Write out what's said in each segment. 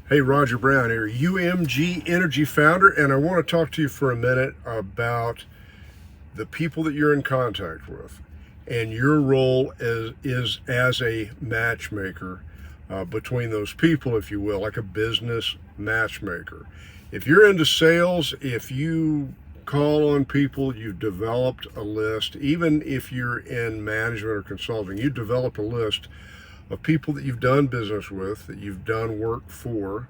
Hey, Roger Brown here, UMG Energy founder, and I want to talk to you for a minute about the people that you're in contact with and your role is as a matchmaker between those people, if you will, like a business matchmaker. If you're into sales, if you call on people, you've developed a list. Even if you're in management or consulting, you develop a list of people that you've done business with, that you've done work for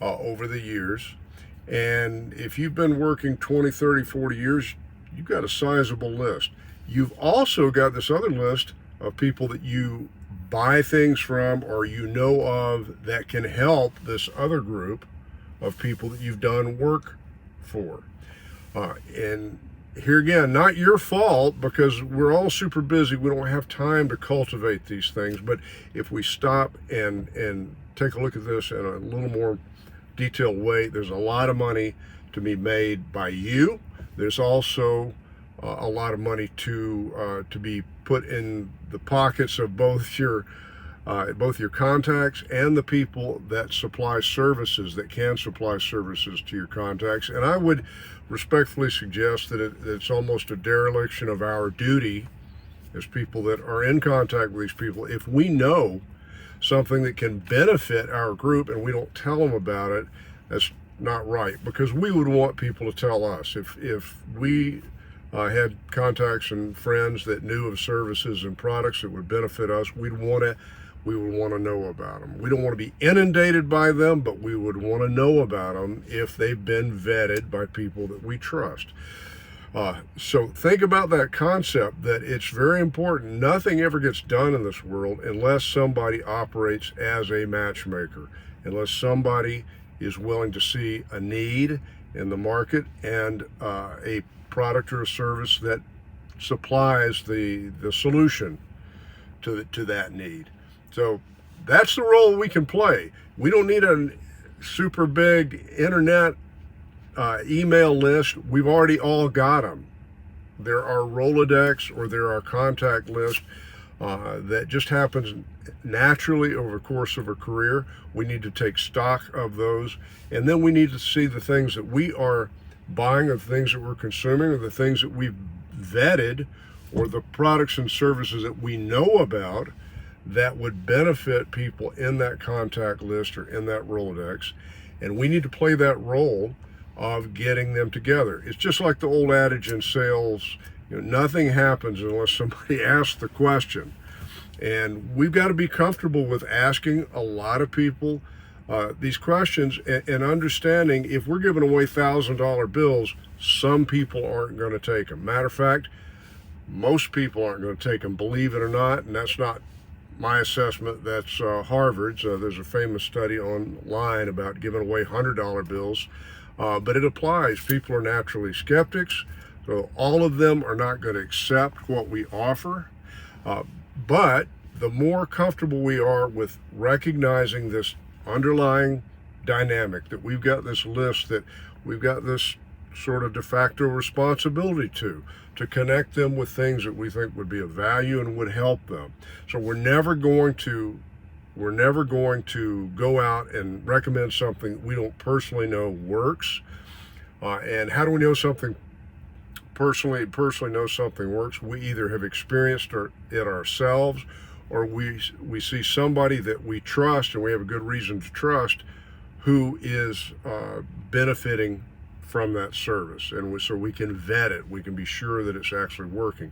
over the years. And if you've been working 20, 30, 40 years, you've got a sizable list. You've also got this other list of people that you buy things from or you know of that can help this other group of people that you've done work for. And here again, not your fault, because we're all super busy. We don't have time to cultivate these things. But if we stop and take a look at this in a little more detailed way, there's a lot of money to be made by you. There's also a lot of money to be put in the pockets of both your contacts and the people that supply services, that can supply services to your contacts. And I would respectfully suggest that it's almost a dereliction of our duty as people that are in contact with these people, if we know something that can benefit our group and we don't tell them about it, that's not right. Because we would want people to tell us. If we had contacts and friends that knew of services and products that would benefit us, we would want to know about them. We don't want to be inundated by them, but we would want to know about them if they've been vetted by people that we trust. So think about that concept, that it's very important. Nothing ever gets done in this world unless somebody operates as a matchmaker, unless somebody is willing to see a need in the market and a product or a service that supplies the solution to that need. So that's the role we can play. We don't need a super big internet email list. We've already all got them. There are Rolodex or there are contact lists that just happens naturally over the course of a career. We need to take stock of those, and then we need to see the things that we are buying, or the things that we're consuming, or the things that we've vetted, or the products and services that we know about that would benefit people in that contact list or in that Rolodex. And we need to play that role of getting them together. It's just like the old adage in sales, nothing happens unless somebody asks the question. And we've got to be comfortable with asking a lot of people these questions and understanding if we're giving away $1,000 bills, some people aren't going to take them. Matter of fact, most people aren't going to take them, believe it or not, and that's not my assessment. That's Harvard's. There's a famous study online about giving away $100 bills, but it applies. People are naturally skeptics, so all of them are not going to accept what we offer. But the more comfortable we are with recognizing this underlying dynamic, that we've got this list, that we've got this sort of de facto responsibility to connect them with things that we think would be of value and would help them. So we're never going to go out and recommend something we don't personally know works. And how do we know something personally know something works? We either have experienced it ourselves, or we see somebody that we trust and we have a good reason to trust who is benefiting from that service, and so we can vet it. We can be sure that it's actually working.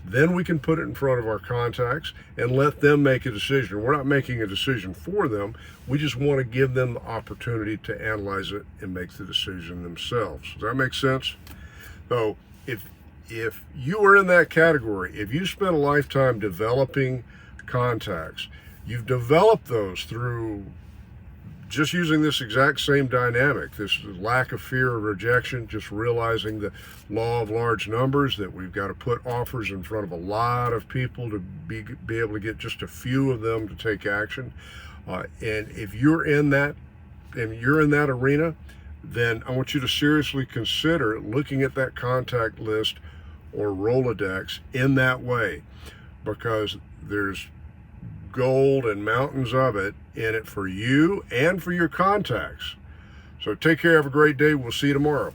Then we can put it in front of our contacts and let them make a decision. We're not making a decision for them. We just want to give them the opportunity to analyze it and make the decision themselves. Does that make sense? So if you are in that category, if you spent a lifetime developing contacts, you've developed those through just using this exact same dynamic, this lack of fear of rejection, just realizing the law of large numbers, that we've got to put offers in front of a lot of people to be able to get just a few of them to take action. And if you're in that arena, then I want you to seriously consider looking at that contact list or Rolodex in that way, because there's gold and mountains of it in it for you and for your contacts. So take care. Have a great day. We'll see you tomorrow.